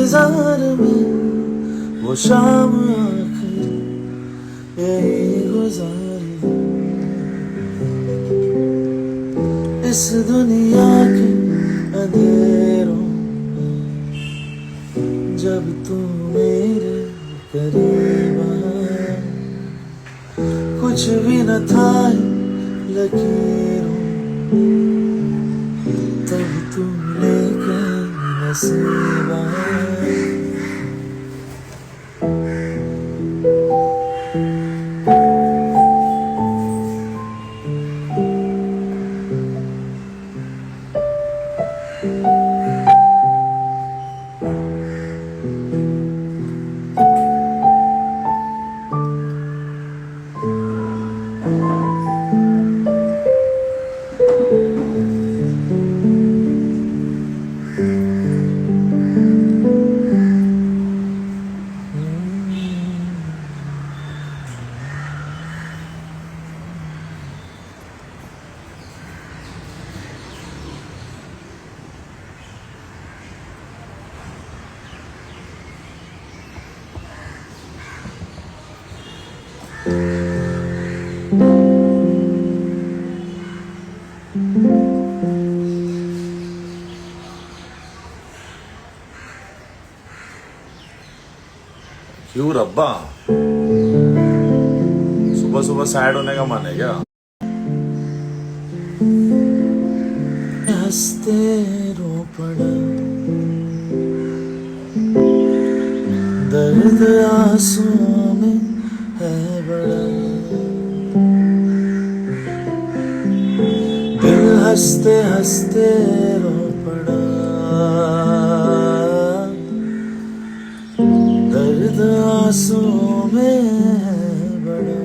इंतजार में वो शाम आखिर यही गुजारी इस दुनिया के अंधेरों में जब तू मेरे करीब आया कुछ भी न था लकीरों तब तू लेकर नसीब आया क्यों रब्बा सुबह सुबह सैड होने का मन है क्या? हंसते रो पड़ा दर्द आंसुओं में है बड़ा दिल हंसते हंसते रो पड़ा दर्द आंसुओं में है बड़ा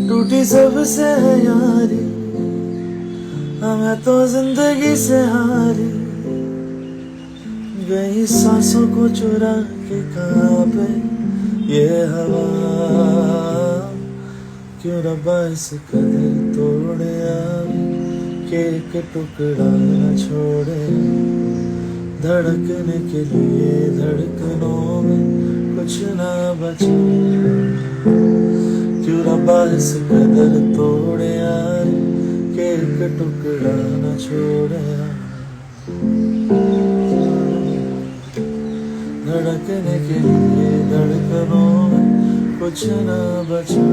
टूटी सबसे है यारी मैं तो जिंदगी से हारी गई सांसों को चुरा के कहाँ पे ये हवा क्यों रब्बा इस कदर तोड़े के एक टुकड़ा न छोड़े धड़कने के लिए धड़कनों में कुछ ना बचा क्यों रब्बा इस कदर तोड़े यार के एक टुकड़ा न छोड़े धड़कने के लिए धड़कनों में कुछ ना बचा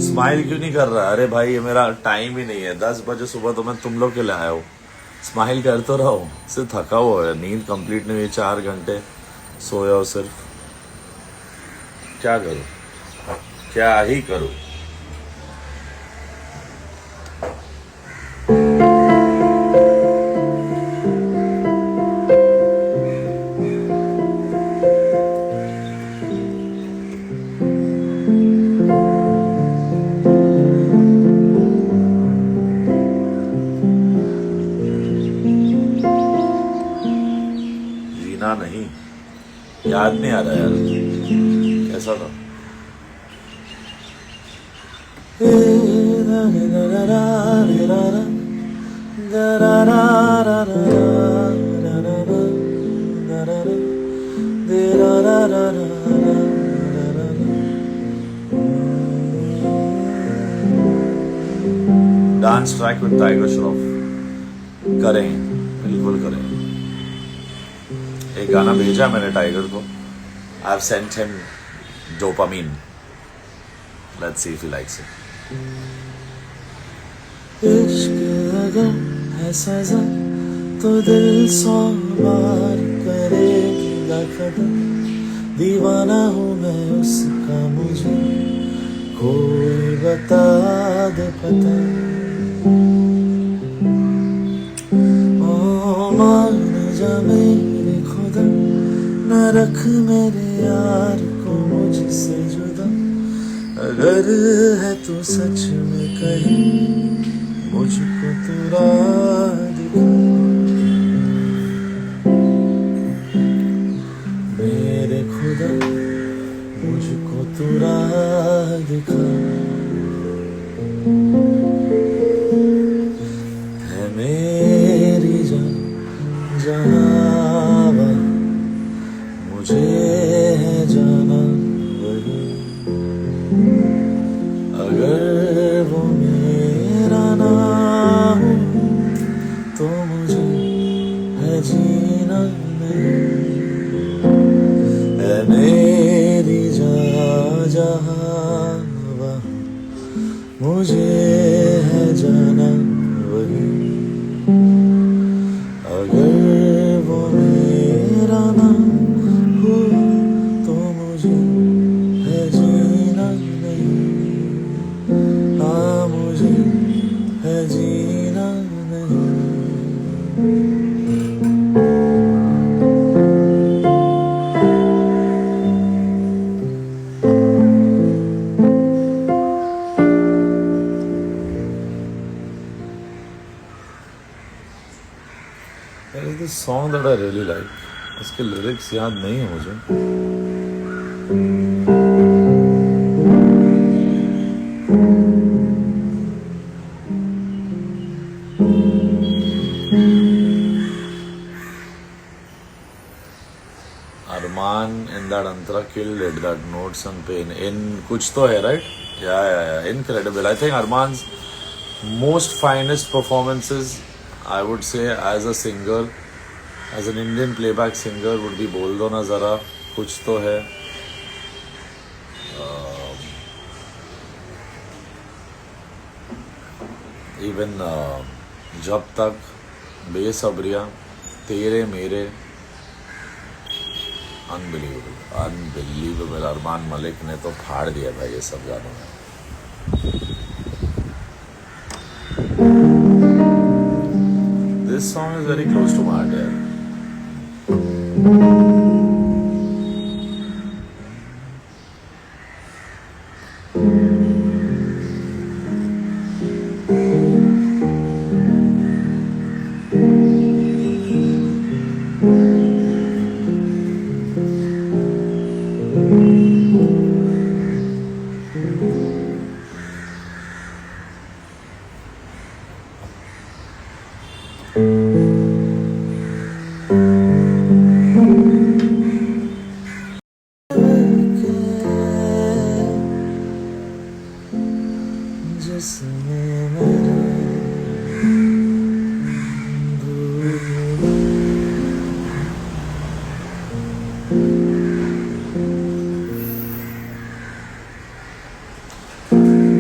स्माइल क्यों नहीं कर रहा? अरे भाई ये मेरा टाइम ही नहीं है। 10 बजे सुबह तो मैं तुम लोग के लिए आया हूँ। स्माइल कर तो रहा हूँ, सिर्फ थका हुआ है, नींद कंप्लीट नहीं हुई, 4 घंटे सोया हो सिर्फ। क्या करूँ, क्या ही करूँ। नहीं याद नहीं आ रहा यार कैसा था। Dance track with tiger Shroff करें, बिल्कुल करें। एक गाना भेजा मैंने टाइगर को। I have sent him dopamine. Let's see if he likes it. इश्क अगर है सजा तो दिल 100 बार करेगी पहला कदम, दीवाना हूँ मैं उसका, मुझे कोई बता दे पता। ओ मान जा मेरे खुदा, न रख मेरे यार को मुझसे जुदा। अगर है तू सच में कहीं, मुझको तू राह दिखा। मेरे खुदा मुझको तू राह दिखा। है मेरी जान जहाँ मुझे है जाना वही। अगर वो मेरा ना हो तो मुझे है जीना नहीं। है मेरी जहाँ मुझे है जाना वही। अगर वो मेरा ना हो तो मुझे है जीना नहीं। हाँ मुझे है जीना नहीं। There is this song that I really like. इसके लिरिक्स याद नहीं है मुझे। Arman and that Antara killed it. That Notes and Pain in कुछ तो है, right? Yeah. Incredible. I think Arman's most finest performances, I would say, as a singer, as an Indian playback singer, would be बोल दो ना जरा, कुछ तो है, even जब तक, बेसब्रिया, तेरे मेरे, अनबिलीवेबल। अरमान मलिक ने तो फाड़ दिया भाई ये सब गानों में। This song is very close to my heart यार। जिसमें मेरा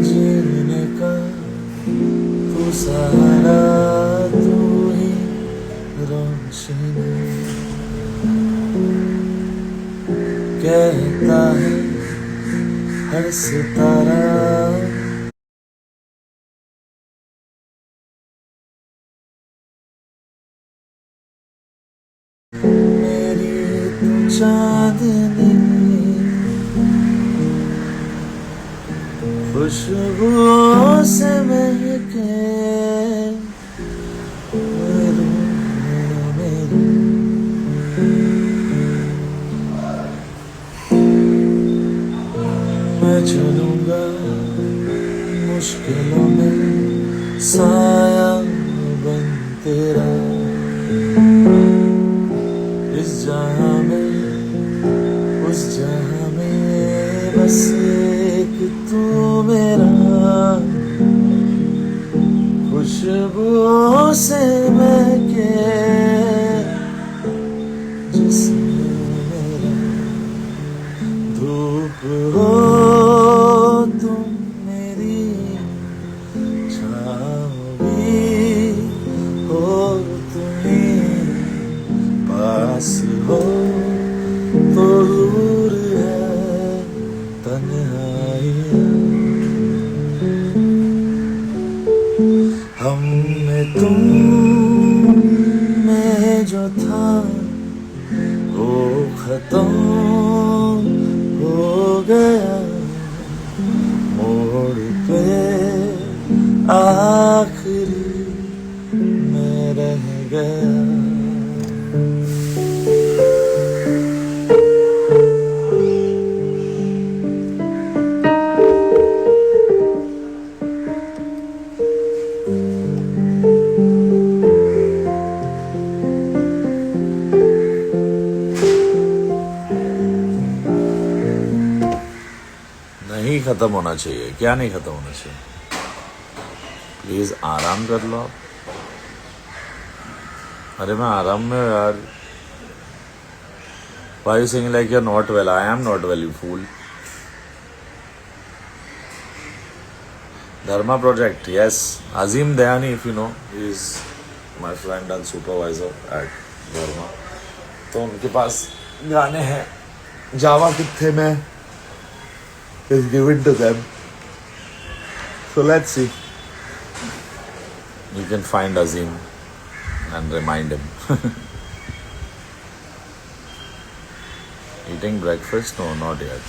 जीने का तू सहारा, तू ही रोशनी। कहता है हर सितारा, मेरी तू चांदनी, खुशबुओं से महके मेरी। मैं चलूंगा मुश्किलों में, साया बन तेरा। इस जहां में उस जहां में बस एक तू मेरा। खुशबुओं से महके जिसमें मेरा। धूप हो तुम मेरी, छाँव भी हो तुम्हें, पास हो खत्म हो गया, मोड़ पे आखिरी में रह गया। नहीं खत्म होना चाहिए। क्या नहीं खत्म होना चाहिए? प्लीज आराम कर लो आप। अरे मैं आराम में यार। Why you saying like you're not well? I am not well, you fool. Dharma Project, yes. Azim Dayani, if you know, he is my friend and supervisor at Dharma. तो उनके पास गाने हैं। जावा कित्थे में is given to them. So let's see. You can find Azim and remind him. Eating breakfast? No, not yet.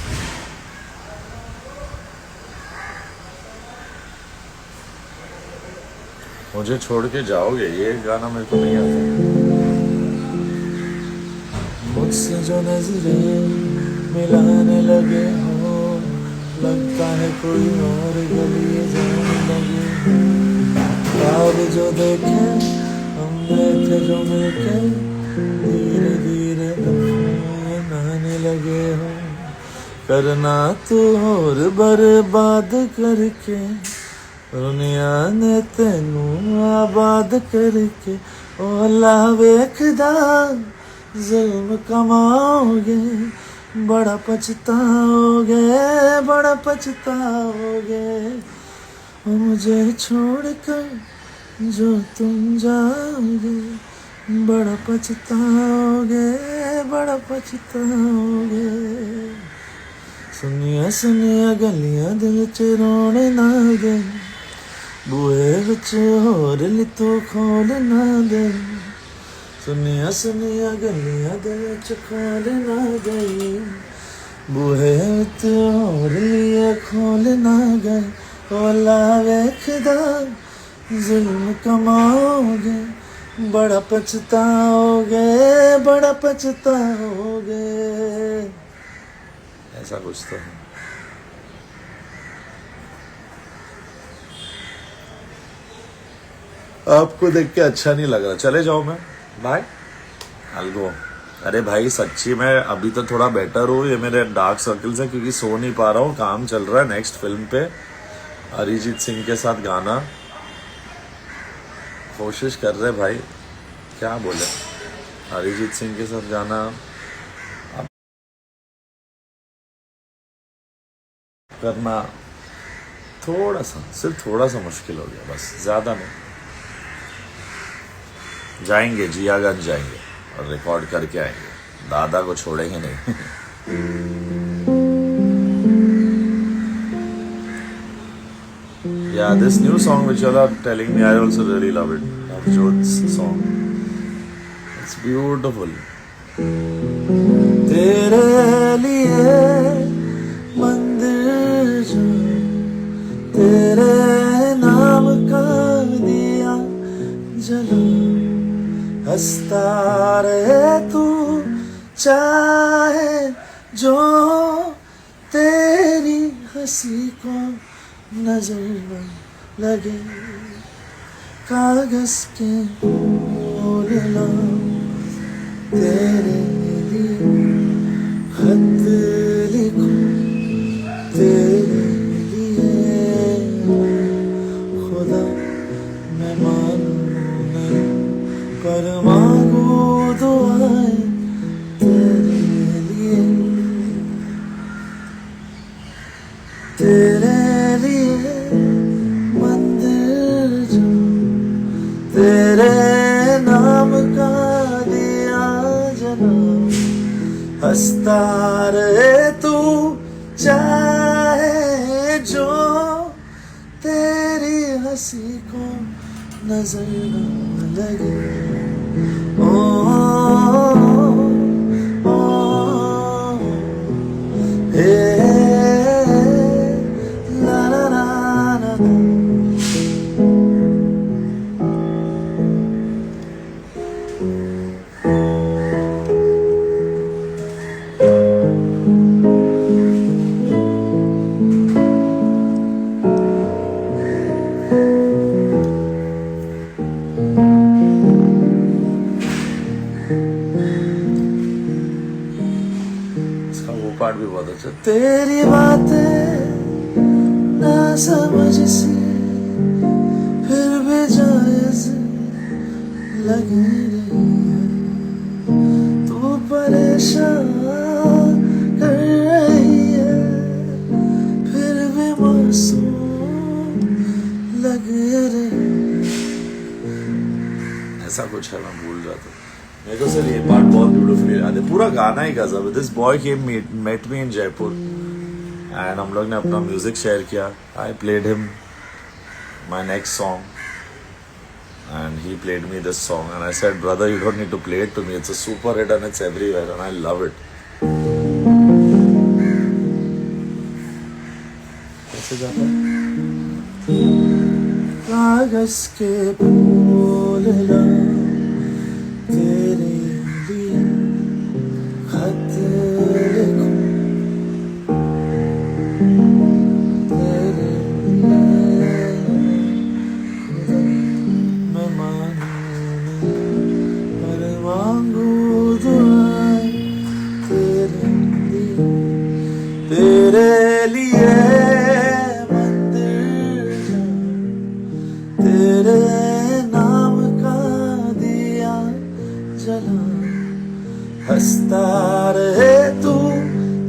मुझे छोड़ के जाओगे? ये गाना मेरे को नहीं आता। मुझसे जो नजरें मिलाने लगे हो, लगता है कोई और गली जाने लगे हो। ख्वाब जो देखे हमने थे जो मिलके, धीरे धीरे आने लगे हो। करना तो और बर्बाद करके, दुनिया ने तेनू आबाद करके। ओ अल्लाह वेखदा जुल्म कमाओगे, बड़ा पछताओगे, बड़ा पछताओगे। मुझे छोड़कर जो तुम जाओगे, बड़ा पछताओगे, बड़ा पछताओगे। सुनिया सुनिया गलियां दिल च रोने ना दे, बूहे विच होर ली तू खोल ना दे। सुनिया सुनिया गलियां दिल च खोल ना गई, बूहे विच होर लिए खोल ना गए। ओला वेखदा जुल्म कमाओगे, बड़ा पछताओगे, बड़ा पछताओगे। ऐसा कुछ तो है। आपको देख के अच्छा नहीं लग रहा, चले जाओ। मैं बाय अलगो। अरे भाई सच्ची मैं अभी तो थोड़ा बेटर हूँ। ये मेरे डार्क सर्कल्स है क्योंकि सो नहीं पा रहा हूँ। काम चल रहा है नेक्स्ट फिल्म पे, अरिजीत सिंह के साथ गाना। कोशिश कर रहे भाई, क्या बोले, अरिजीत सिंह के साथ गाना करना थोड़ा सा, सिर्फ थोड़ा सा मुश्किल हो गया, बस ज्यादा नहीं। जाएंगे जियागंज जाएंगे और रिकॉर्ड करके आएंगे। दादा को छोड़ेंगे नहीं। Yeah, this new song which you all are telling me, I also really love it. Navjot's song. It's beautiful. तेरे लिए मंदिर जो तेरे नाम का दिया जला, हंसता रहे तू चाहे जो तेरी हंसी को नजर न लगे। कागज के फूल ला तेरे लिए खत लिखूं तेरे लिए। खुदा मैं मानूं नहीं पर मांगू दुआएं तेरे लिए, तेरे लिए मंदिर जो तेरे नाम का दिया जन्म। हंसता रहे तू चाहे जो तेरी हंसी को नजर न लगे। ओ, ओ, ओ, इसका वो पार्ट भी बहुत अच्छा। तेरी बातें ना समझ सी फिर भी जायज लग रही है, तू परेशान कर रही है फिर भी मासूम लग रही है। ऐसा कुछ है, मैं भूल जाता हूँ। मेरे को सर ये पार्ट बहुत ब्यूटीफुली याद है, पूरा गाना ही गजब है। This boy came met me in Jaipur and हम लोग ने अपना म्यूजिक शेयर किया। I played him my next song and he played me this song and I said, brother, you don't need to play it to me, it's a super hit and it's everywhere and I love it. कैसे जाता है? कागज के फूल ला तेरे लिए खत लिखूं, तेरे लिए मैं मानूं पर मांगू दुआएं तेरे लिए, तेरे लिए मंदिर जाऊं, तेरे नाम का दिया जला, हंसता रहे तू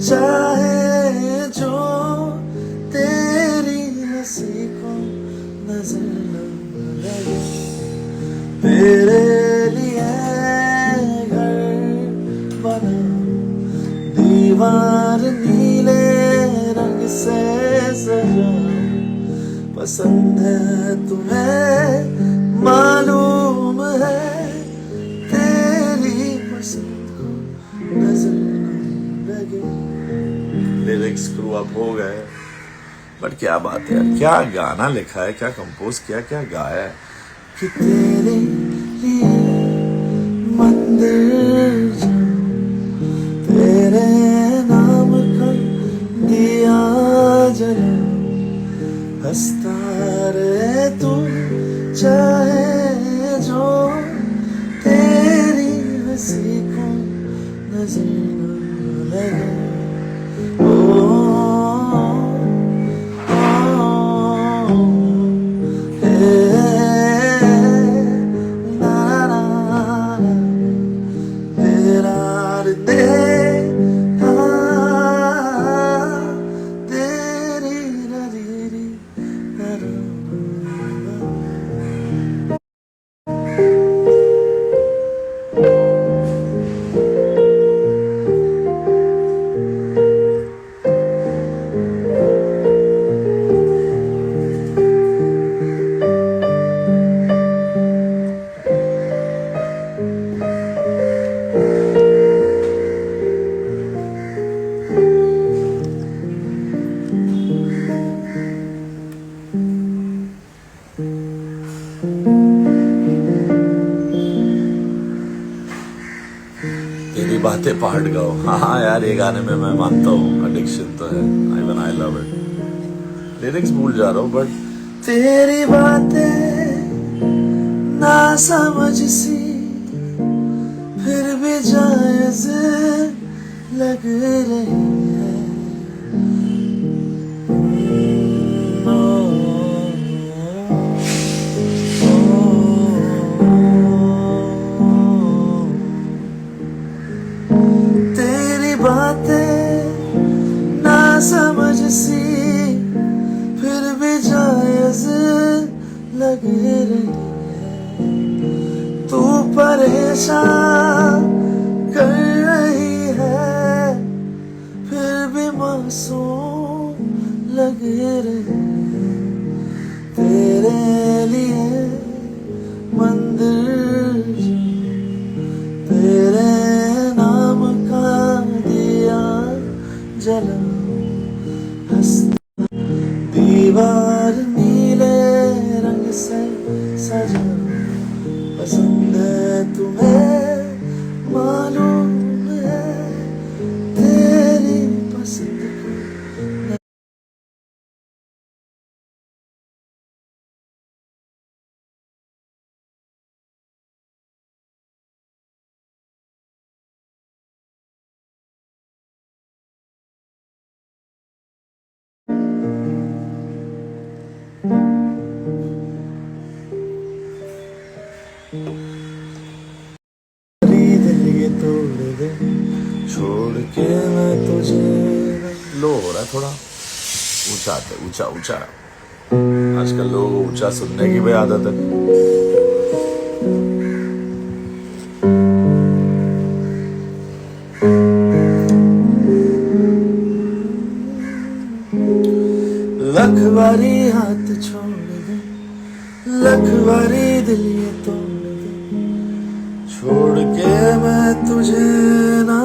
चाहे जो, तेरी हंसी को नजर न लगे, तेरे लिए घर बना, दीवार नीले रंग से सजा, पसंद है तुम्हें मालूम है, तेरी पसंद को नजर न लगे। लिरिक्स स्क्रू अप हो गए, बट क्या बात है यार, क्या गाना लिखा है, क्या कंपोज किया, क्या गाया है। कि तेरे लिए मंदिर जाऊं, तेरे नाम का दिया जला, हंसता रहे तू चाहे जो, तेरी हंसी को नजर न लगे। तेरी बातें पार्ट गाओ, हाँ यार ये गाने में मैं मानता हूँ एडिक्शन तो है, even I love it. Lyrics भूल जा रहा हूँ बट तेरी बातें ना समझ सी फिर भी जायज लग रही है, बातें ना समझ सी फिर भी जायज लग रही है, तू परेशान कर रही है फिर भी मासूम लग रही है, तेरे लिए मंदिर जाऊं, तेरे नाम का दिया जला, हंसता दीवार नीले रंग से सजा, पसंद है तुम्हें मालूम लो हो रहा है थोड़ा, ऊंचा आते ऊंचा ऊंचा। आजकल लोगों को ऊंचा सुनने की भी आदत है। लख बारी हाथ छोड़ दे, लख बारी दिल ये तोड़ दे, छोड़ के मैं तुझे ना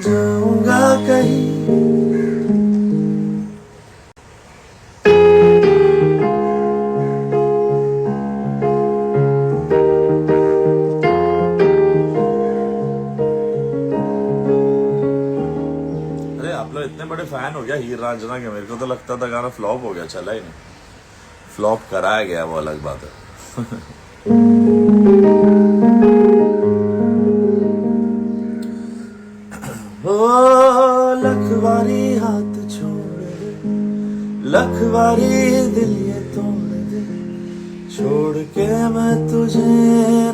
जाऊंगा कहीं। अरे आप लोग इतने बड़े फैन हो गया हीर रांझना के, मेरे को तो लगता था गाना फ्लॉप हो गया, चला ही नहीं। फ्लॉप कराया गया वो अलग बात है। ओ लखवारी हाथ छोड़ दे, लखवारी दिल ये तोड़ दे, छोड़ के मैं तुझे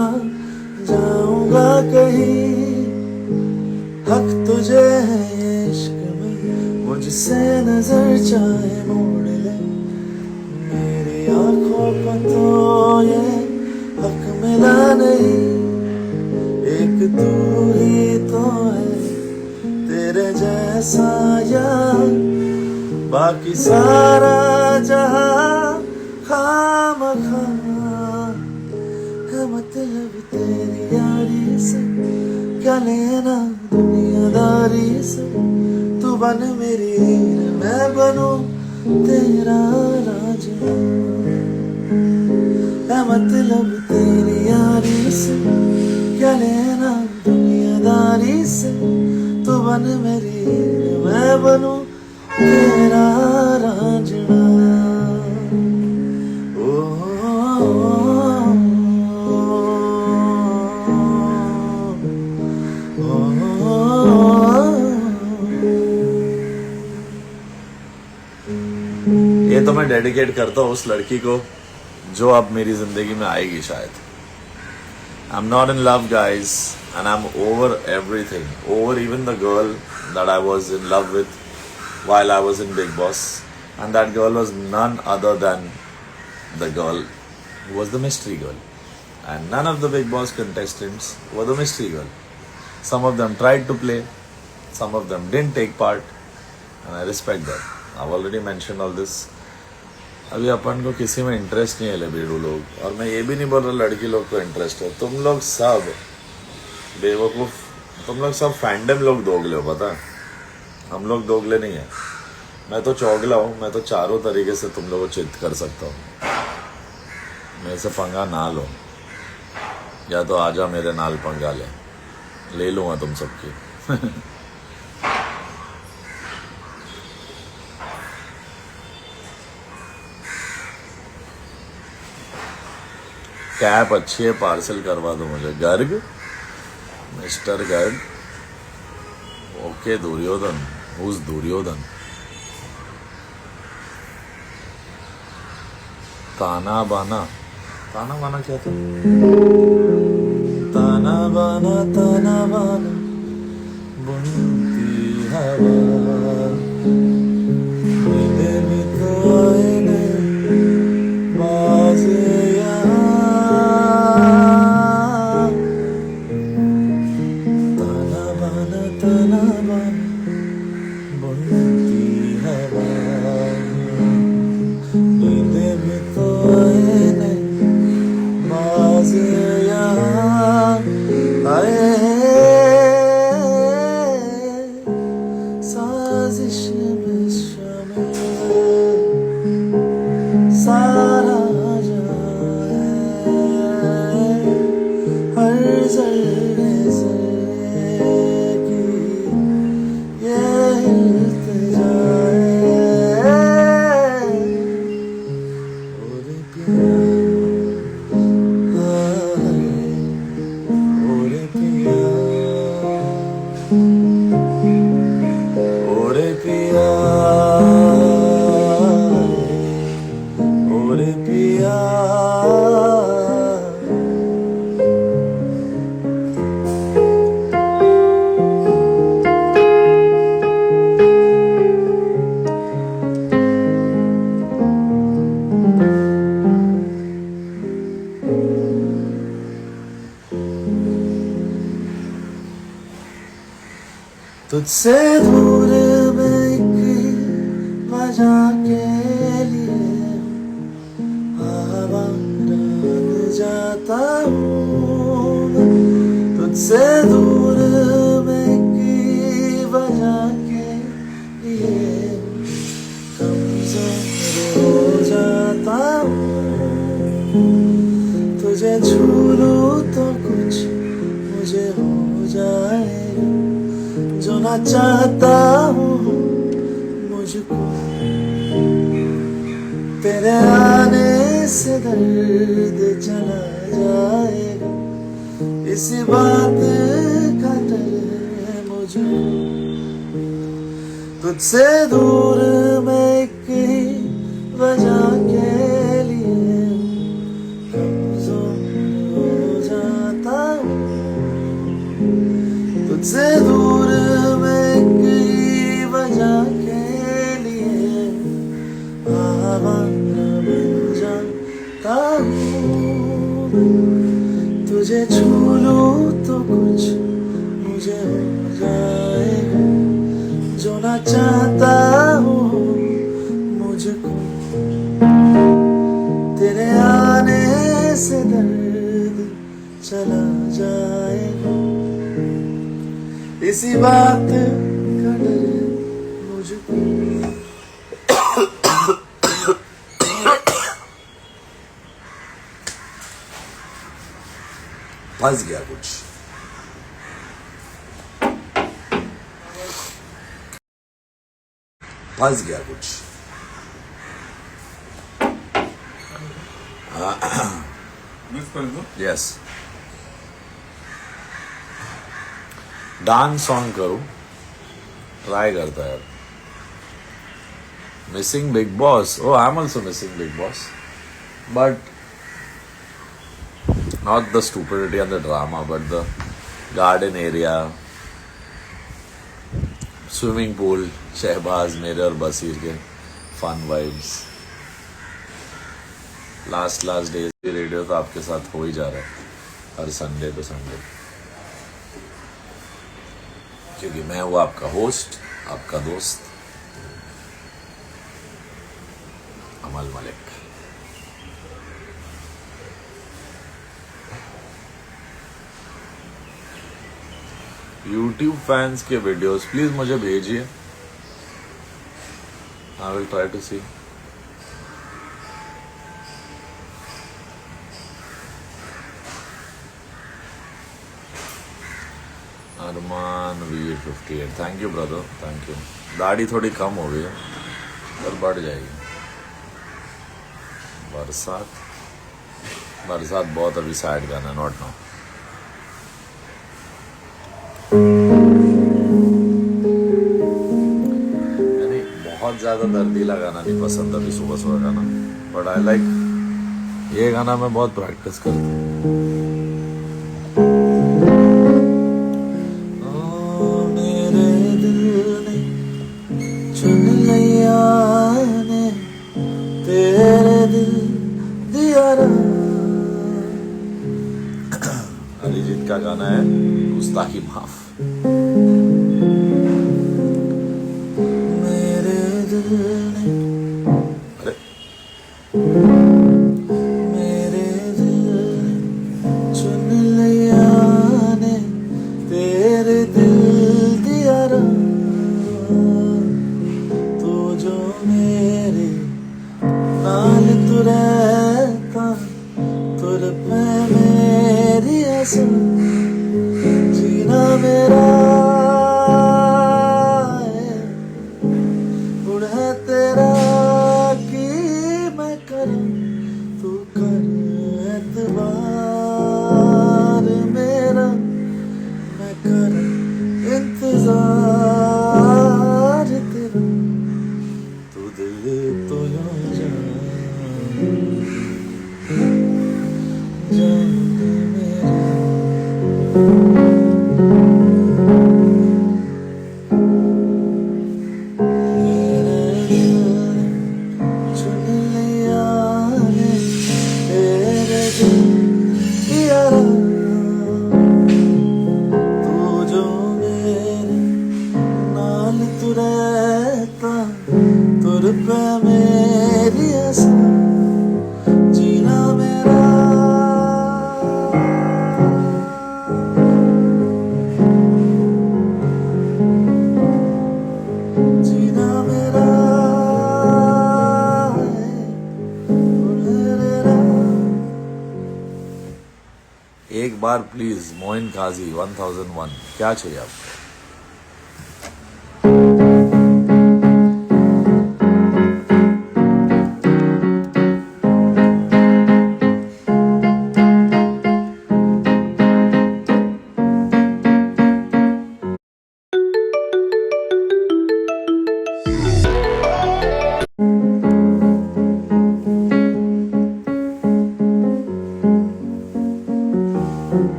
ना जाऊंगा कहीं। हक तुझे है ये इश्क में, मुझसे नजर चाहे मोड़ ले, मेरी आंखों को तो ये हक मिला नहीं। एक तू ही तो है तेरे जैसा यार, बाकी सारा जहां खामखा है। मतलब तेरी यारी से क्या लेना दुनियादारी से, तू बन मेरी हीर मैं बनूं तेरा राजा। है मतलब तेरी यारी से क्या लेना दुनियादारी से, तू बन मेरी हीर मैं बनूं तेरा राजना। ये तो मैं डेडिकेट करता हूँ उस लड़की को जो अब मेरी जिंदगी में आएगी शायद। I'm not in love, guys, and I'm over everything, over even the girl that I was in love with while I was in Big Boss, and that girl was none other than the girl who was the mystery girl, and none of the Big Boss contestants were the mystery girl. Some of them tried to play, some of them didn't take part, and I respect that. I've already mentioned all this. अभी अपन को किसी में interest नहीं है लेबीडू लोग, और मैं ये भी नहीं बोल रहा लड़की लोग को इंटरेस्ट है। तुम लोग सब बेवकूफ़, तुम लोग सब फैंडम लोग दोगले हो, पता है? हम लोग दोगले नहीं है। मैं तो चौगला हूँ, मैं तो चारों तरीके से तुम लोगों को चित कर सकता हूँ। मेरे से पंगा ना लो, या तो आजा मेरे नाल पंगा ले लूँगा तुम सबकी। कैप अच्छी है, पार्सल करवा दो मुझे। Garg, mister Garg. Okay Duryodhan, who's Duryodhan? ताना बाना, ताना बाना क्या था? ताना बाना बुनती हवा, मेरे भी तो आए ने बाजे तुझसे दूर मैं एक वजह के लिए आवारा बन जाता हूँ। तुझसे दूर मैं एक वजह के लिए कमजोर हो जाता हूँ। तुझे छू लूं तो कुछ मुझे हो जाएगा, जो ना चाहता हूँ मुझको। तेरे आने से दर्द चला जाएगा, इसी बात का डर है मुझे। तुझसे दूर मैं एक ही वजह के लिए कमजोर हो जाता हूँ। तुझसे दूर मैं एक ही वजह के लिए आवारा बन जाता हूँ। तुझे छू लूं तो कुछ मुझे हो जाएगा, जो ना चाहता हूँ मुझको। तेरे आने से दर्द चला जाएगा, इसी बात का डर है मुझको। फंस गया कुछ। फंस गया कुछ। मिस कर दो। यस, डांस सॉन्ग करूं, ट्राई करता है। Missing big boss, oh I'm also missing big boss, but not the stupidity and the drama, but the garden area, swimming pool, Shahbaz मेरे और बसीर के फन वाइब्स। लास्ट डेज की radio तो आपके साथ हो ही जा रहा है हर संडे टू संडे, क्योंकि मैं हूँ आपका होस्ट, आपका दोस्त अमल मलिक। यूट्यूब फैंस के वीडियोस प्लीज मुझे भेजिए, I will try to see. Armaan Veer 58, thank you brother, thank you. दाढ़ी थोड़ी कम हो गई है पर बढ़ जाएगी। बरसात बहुत अभी सैड गाना, नॉट नाउ। यानी बहुत ज्यादा दर्दीला गाना नहीं पसंद अभी सुबह गाना, बट आई लाइक ये गाना मैं बहुत प्रैक्टिस करता हूँ। तेरे दिल दिया अरिजीत का गाना है गुस्ताखी माफ। मेरे दिल ने, अरे मेरे दिल चुन लिया ने, तेरे दिल दिया तू जो मेरे नाल तू रहता, तुर पे मेरी आस जीना मेरा रहता तुर पे मेरी आसा जीना मेरा जीना मेरा एक बार प्लीज मोइन काजी 1001 क्या चाहिए आपको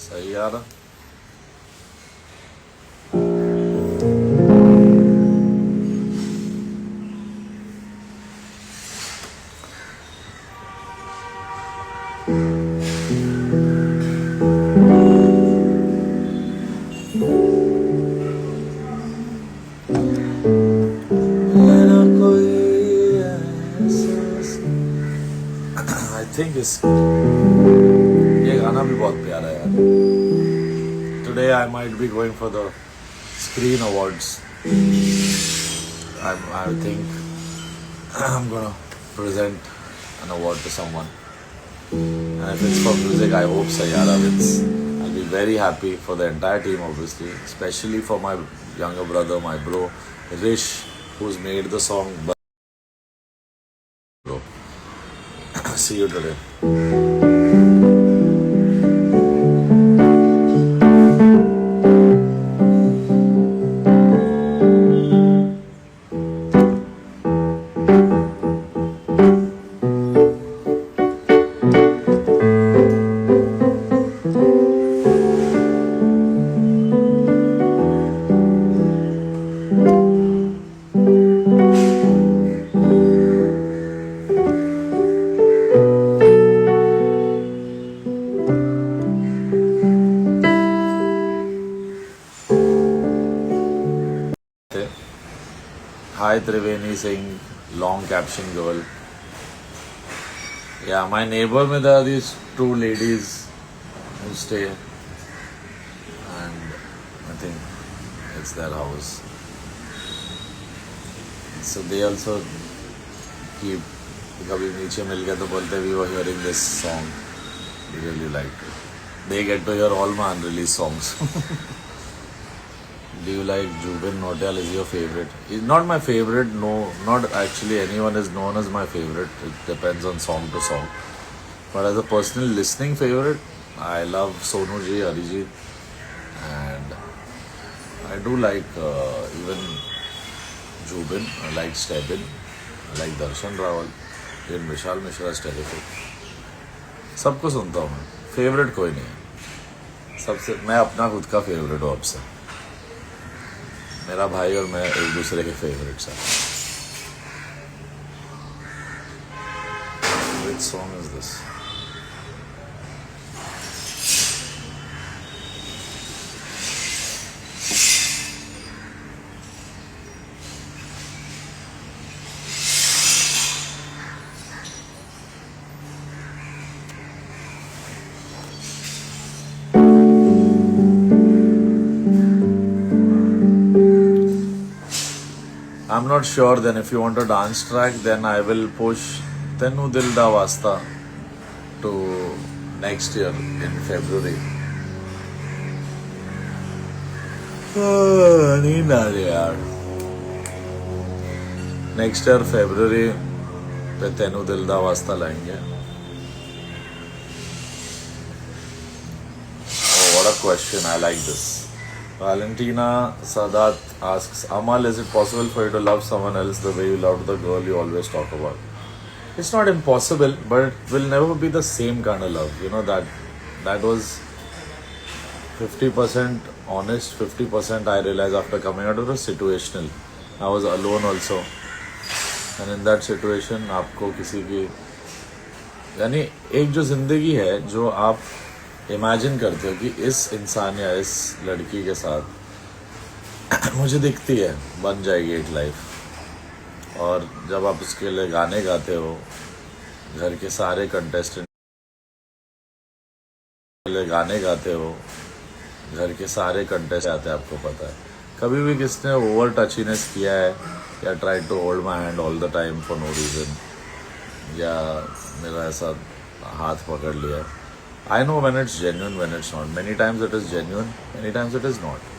सही आ रहा मेरा कोई आई थिंक इस ये गाना भी बहुत प्यारा है यार Today I might be going for the Screen Awards. I think I'm gonna present an award to someone. And if it's for music, I hope Sayara wins. I'll be very happy for the entire team, obviously, especially for my younger brother, my bro, Rish, who's made the song. Bro, see you today. Hi Triveni Singh, long caption girl. Yeah, my neighbor में there are these two ladies who stay, and I think it's their house. So they also keep कभी नीचे मिल गए तो बोलते we were hearing this song, we really liked it. They get to hear all my unreleased songs. Do you like Jubin Nautiyal? Is your favorite? He's not my favorite. No, not actually. Anyone is known as my favorite. It depends on song to song. But as a personal listening favorite, I love Sonu Ji, Arijit, and I do like even Jubin. I like Stebin. I like Darshan Rawal. Even Vishal Mishra is terrific. सबको सुनता हूँ मैं. Favourite कोई नहीं है. सबसे मैं अपना खुद का फेवरेट हूँ अब से. मेरा भाई और मैं एक दूसरे के फेवरेट्स हैं. Which song is this? I'm not sure. Then if you want a dance track, then I will push Tenu Dil Da Wasta to next year in February. नींद आ रही है यार. Next year February पे Tenu Dil Da Wasta लाएंगे. Oh, what a question! I like this. Valentina Sadat asks, Amal, is it possible for you to love someone else the way you loved the girl you always talk about? It's not impossible, but it will never be the same kind of love. You know, that was 50% honest, 50% I realized after coming out of it was situational. I was alone also. And in that situation आपको किसी की, यानी एक जो ज़िंदगी है जो आप इमेजिन करते हो कि इस इंसान या इस लड़की के साथ मुझे दिखती है, बन जाएगी एक लाइफ। और जब आप उसके लिए गाने गाते हो, घर के सारे कंटेस्टेंट लिए गाने गाते हो, घर के सारे कंटेस्ट आते हैं, आपको पता है कभी भी किसने ओवर टचीनेस किया है या try to hold my hand all the time for no reason, या मेरा ऐसा हाथ पकड़ लिया है। I know when it's genuine, when it's not. Many times it is genuine, many times it is not.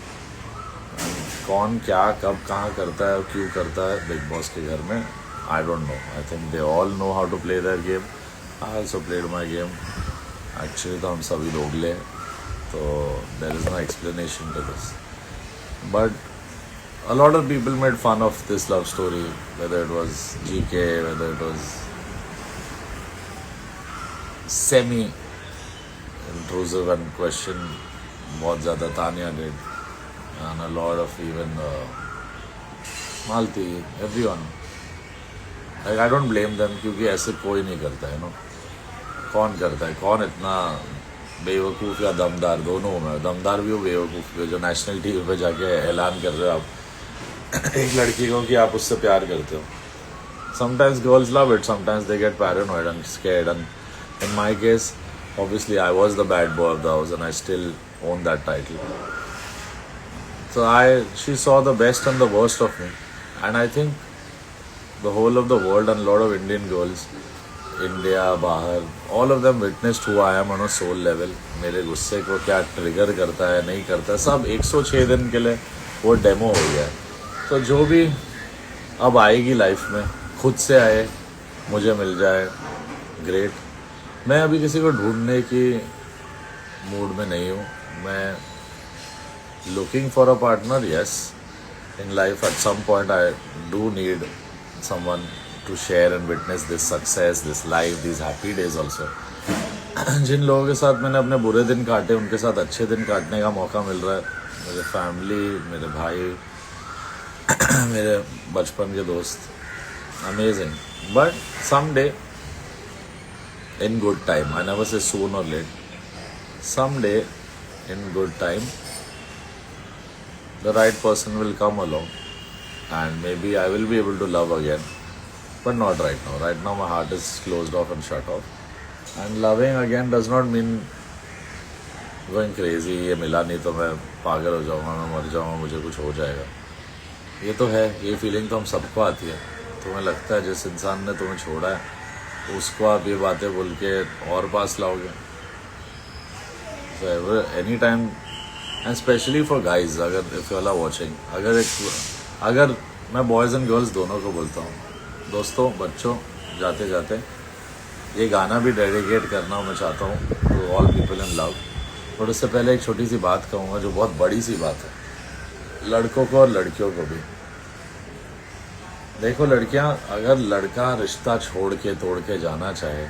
कौन क्या कब कहाँ करता है और क्यों करता है बिग बॉस के घर में, I don't know. I think they all know how to play their game. I also played my game. Actually तो हम सभी लोग ले, तो there is no explanation to this, but a lot of people made fun of this love story, whether it was GK, whether it was semi intrusive and question बहुत ज़्यादा Tanya did, and a lot of even Malti, everyone. Like I don't blame them, क्योंकि ऐसे कोई नहीं करता है ना। कौन करता है, कौन इतना बेवकूफ़ या दमदार, दोनों में दमदार भी हो बेवकूफ़ भी, जो नेशनल टीवी पे जाके ऐलान कर रहे हो आप एक लड़की को कि आप उससे प्यार करते हो। Sometimes girls love it, sometimes they get paranoid and scared, and in my case, obviously I was the bad boy of the house and I still own that title. So she saw the best and the worst of me, and I think the whole of the world and a lot of Indian girls, India, बाहर, all of them witnessed who I am on a soul level. मेरे गुस्से को क्या trigger करता है, नहीं करता है, सब 106 दिन के लिए वो डेमो हो गया है। तो जो भी अब आएगी लाइफ में, खुद से आए, मुझे मिल जाए, ग्रेट। मैं अभी किसी को ढूंढने की मूड में नहीं हूँ। मैं looking for a partner, yes, in life at some point I do need someone to share and witness this success, this life, this happy days also. जिन लोगों के साथ मैंने अपने बुरे दिन काटे, उनके साथ अच्छे दिन काटने का मौका मिल रहा है। मेरे फैमिली, मेरे भाई, मेरे बचपन के दोस्त, amazing. But someday, in good time, I never say soon or late, someday in good time the right person will come along and maybe I will be able to love again, but not right now. Right now my heart is closed off and shut off, and loving again does not mean going crazy, ये मिला नहीं तो मैं पागल हो जाऊँगा, मैं मर जाऊँगा, मुझे कुछ हो जाएगा। ये तो है, ये फीलिंग तो हम सबको आती है। तुम्हें लगता है जिस इंसान ने तुम्हें छोड़ा है उसको आप ये बातें बोल के और पास लाओगे। तो ever any time, and specially for guys, अगर इफ यू आर वॉचिंग, अगर मैं बॉयज़ एंड गर्ल्स दोनों को बोलता हूँ, दोस्तों, बच्चों, जाते जाते ये गाना भी डेडिकेट करना मैं चाहता हूँ to all people in love. और उससे पहले एक छोटी सी बात कहूँगा जो बहुत बड़ी सी बात है, लड़कों को और लड़कियों को भी। देखो लड़कियां, अगर लड़का रिश्ता छोड़ के तोड़ के जाना चाहे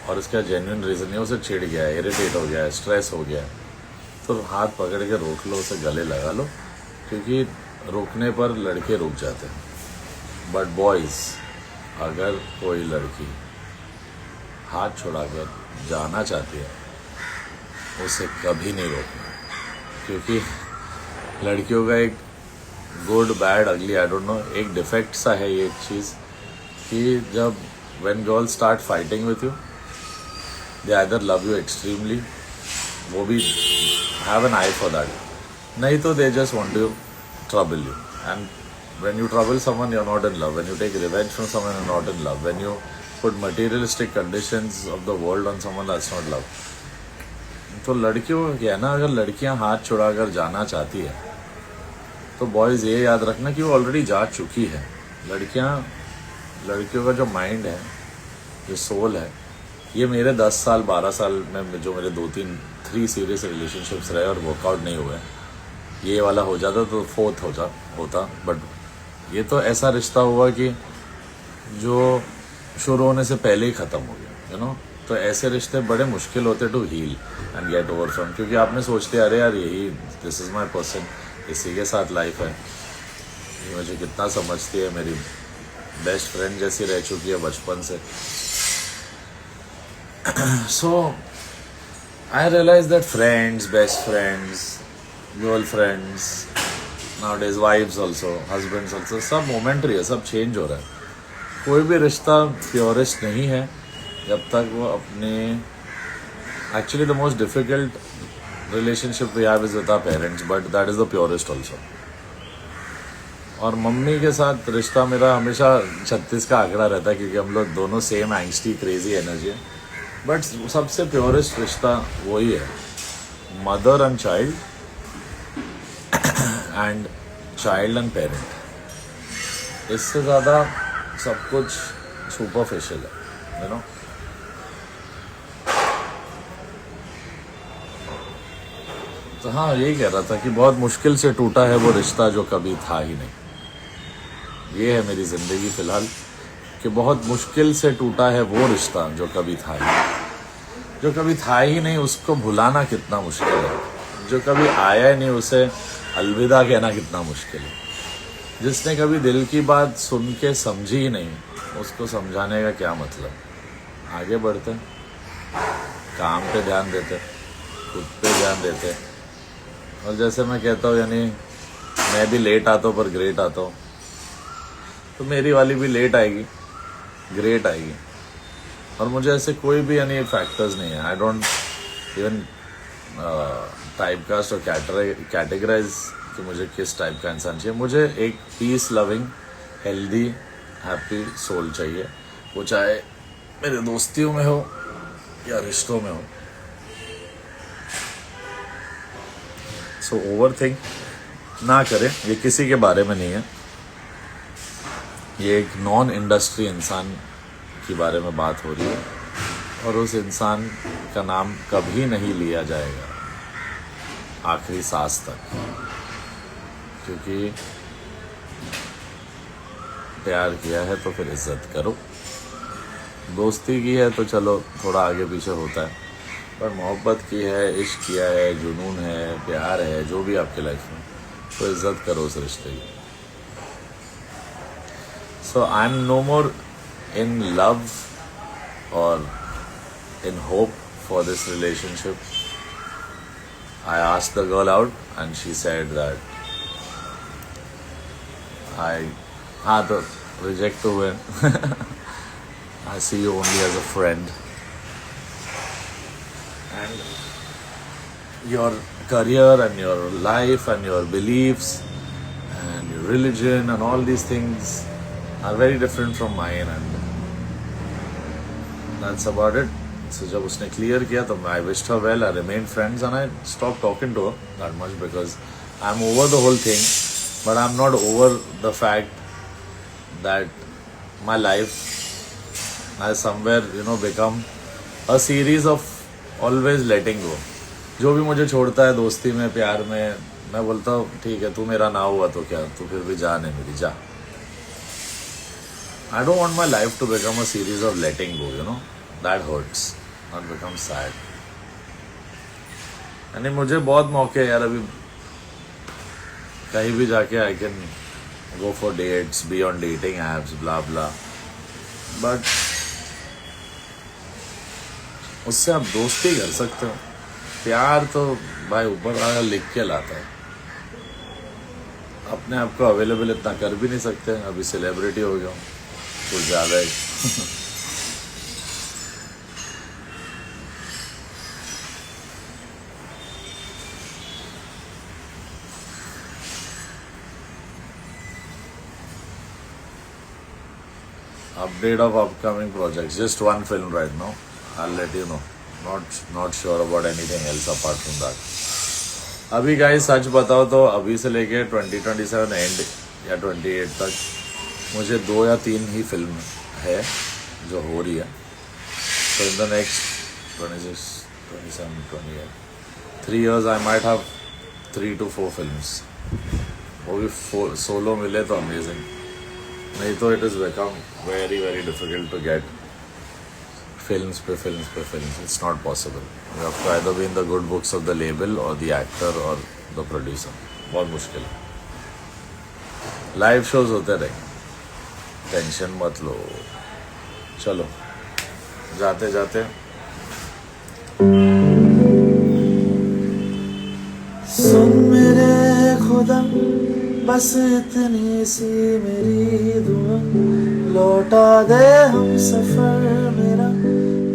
और इसका जेन्युइन रीज़न नहीं, उसे चिढ़ गया है, इरिटेट हो गया है, स्ट्रेस हो गया है, तो हाथ पकड़ के रोक लो, उसे गले लगा लो, क्योंकि रोकने पर लड़के रुक जाते हैं। बट बॉयज़, अगर कोई लड़की हाथ छुड़ाकर जाना चाहती है, उसे कभी नहीं रोकना, क्योंकि लड़कियों का एक good bad ugly, I don't know, एक डिफेक्ट सा है ये चीज़ कि जब when girls start fighting with you, they either love you extremely, वो भी have an eye for that, नहीं तो they just want to trouble you. And when you trouble someone, you are not in love. When you take revenge from someone, you are not in love. When you put materialistic conditions of the world on someone, that's not love. तो लड़कियों को क्या है ना, अगर लड़कियां हाथ छुड़ाकर जाना चाहती है तो बॉयज़ ये याद रखना कि वो ऑलरेडी जा चुकी है। लड़कियों का जो माइंड है, जो सोल है, ये मेरे 10 साल 12 साल में जो मेरे 3 सीरियस रिलेशनशिप्स रहे और वर्कआउट नहीं हुए, ये वाला हो जाता तो 4th होता, बट ये तो ऐसा रिश्ता हुआ कि जो शुरू होने से पहले ही ख़त्म हो गया, यू नो। तो ऐसे रिश्ते बड़े मुश्किल होते to heal and get over from, क्योंकि आपने सोचते अरे यार यही, दिस इज़ माई पर्सन, इसी के साथ लाइफ है, ये मुझे कितना समझती है, मेरी बेस्ट फ्रेंड जैसी रह चुकी है बचपन से. So I realized that friends, best friends, girlfriends, nowadays wives also, husbands also, सब momentary है, सब change हो रहा है. कोई भी रिश्ता प्योरेस्ट नहीं है जब तक वो अपने. Actually the most difficult relationship we have is with our parents, but that is the purest also. और मम्मी के साथ रिश्ता मेरा हमेशा 36 का आंकड़ा रहता है क्योंकि हम लोग दोनों सेम एंग्स्टी क्रेजी एनर्जी है. बट सबसे प्योरेस्ट रिश्ता वही है, mother and child and child and parent. इससे ज़्यादा सब कुछ सुपरफिशियल है, यू नो. तो हाँ, यही कह रहा था कि बहुत मुश्किल से टूटा है वो रिश्ता जो कभी था ही नहीं. ये है मेरी ज़िंदगी फ़िलहाल कि बहुत मुश्किल से टूटा है वो रिश्ता जो कभी था ही नहीं. जो कभी था ही नहीं उसको भुलाना कितना मुश्किल है. जो कभी आया ही नहीं उसे अलविदा कहना कितना मुश्किल है. जिसने कभी दिल की बात सुन के समझी ही नहीं उसको समझाने का क्या मतलब. आगे बढ़ते, काम पे ध्यान देते, खुद पे ध्यान देते. और जैसे मैं कहता हूँ, यानी मैं भी लेट आता हूँ पर ग्रेट आता हूँ, तो मेरी वाली भी लेट आएगी, ग्रेट आएगी. और मुझे ऐसे कोई भी यानी फैक्टर्स नहीं है. I don't even typecast और कैटेगराइज कि मुझे किस टाइप का इंसान चाहिए. मुझे एक peace loving, healthy, happy soul चाहिए. वो चाहे मेरे दोस्तियों में हो या रिश्तों में हो. सो ओवर थिंक ना करें. ये किसी के बारे में नहीं है, ये एक नॉन इंडस्ट्री इंसान के बारे में बात हो रही है. और उस इंसान का नाम कभी नहीं लिया जाएगा आखिरी सांस तक, क्योंकि प्यार किया है तो फिर इज्जत करो. दोस्ती की है तो चलो थोड़ा आगे पीछे होता है, पर मोहब्बत की है, इश्क किया है, जुनून है, प्यार है, जो भी आपकी लाइफ में, तो इज्जत करो उस रिश्ते की. So I am no more in love or in hope for this relationship. I asked the girl out and she said that तो reject हुए. I see you only as a friend and your career and your life and your beliefs and your religion and all these things are very different from mine and that's about it. So जब उसने clear किया तो I wished her well. I remained friends and I stopped talking to her that much because I'm over the whole thing, but I'm not over the fact that my life has somewhere, you know, become a series of always letting go. जो भी मुझे छोड़ता है दोस्ती में, प्यार में, मैं बोलता हूँ ठीक है, तू मेरा ना हुआ तो क्या, तू फिर भी जाने मेरी जा. I don't want my life to become a series of letting go, you know. That hurts, not become sad. यानी मुझे बहुत मौके हैं यार, अभी कहीं भी जाके I can go for dates, be on dating apps, blah blah. But उससे आप दोस्ती कर सकते हो. प्यार तो भाई ऊपर वाला लिख के लाता है. अपने आप को अवेलेबल इतना कर भी नहीं सकते. अभी सेलिब्रिटी हो गया हूँ कुछ ज़्यादा ही. Update of upcoming projects. Just one film right now. I'll let you know. Not sure about anything else apart from that. अभी guys सच बताओ तो अभी से लेके 2027 एंड या 28 तक मुझे 2 या 3 ही फिल्म है जो हो रही है. So in the next 26, 27, 28 3 years I might have 3 to 4 films. वो भी सोलो मिले तो अमेजिंग, नहीं तो it is become very very difficult to get films पे films. It's not possible. You have to either be in the good books of the label और the actor और the producer. बहुत मुश्किल है. लाइव शोज होते रहे tension मत लो. चलो जाते जाते सुन मेरे खुदा, बस इतनी सी मेरी दुआ, लौटा दे हम सफर मेरा,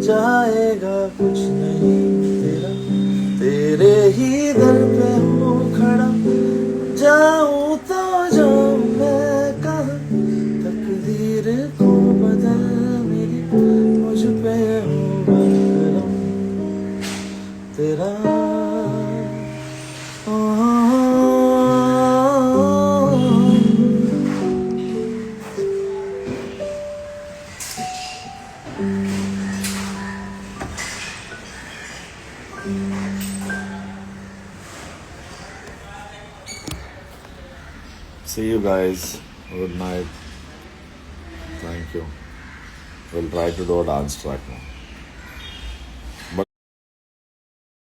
जाएगा कुछ नहीं तेरा, तेरे ही दर पे हूँ खड़ा, जाऊँ तो जाऊँ मैं कहाँ, तकदीर को बदल मेरी, मुझ पे हूँ बदलम तेरा. See you guys. Good night. Thank you. We'll try to do a dance track now.